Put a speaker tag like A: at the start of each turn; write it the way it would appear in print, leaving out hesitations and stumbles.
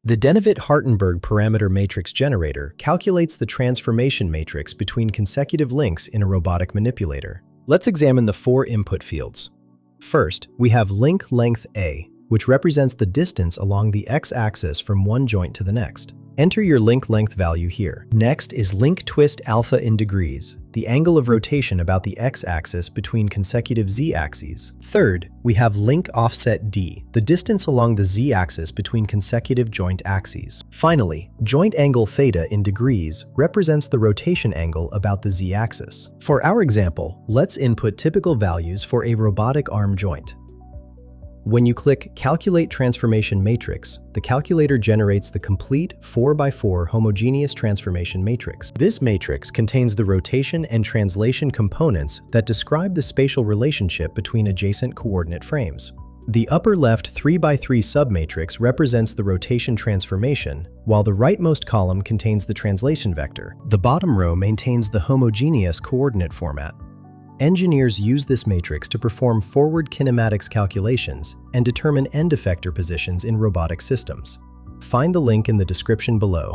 A: The Denavit-Hartenberg parameter matrix generator calculates the transformation matrix between consecutive links in a robotic manipulator. Let's examine the four input fields. First, we have link length A, which represents the distance along the x-axis from one joint to the next. Enter your link length value here. Next is link twist alpha in degrees, the angle of rotation about the x-axis between consecutive z-axes. Third, we have link offset D, the distance along the z-axis between consecutive joint axes. Finally, joint angle theta in degrees represents the rotation angle about the z-axis. For our example, let's input typical values for a robotic arm joint. When you click Calculate Transformation Matrix, the calculator generates the complete 4x4 homogeneous transformation matrix. This matrix contains the rotation and translation components that describe the spatial relationship between adjacent coordinate frames. The upper left 3x3 submatrix represents the rotation transformation, while the rightmost column contains the translation vector. The bottom row maintains the homogeneous coordinate format. Engineers use this matrix to perform forward kinematics calculations and determine end effector positions in robotic systems. Find the link in the description below.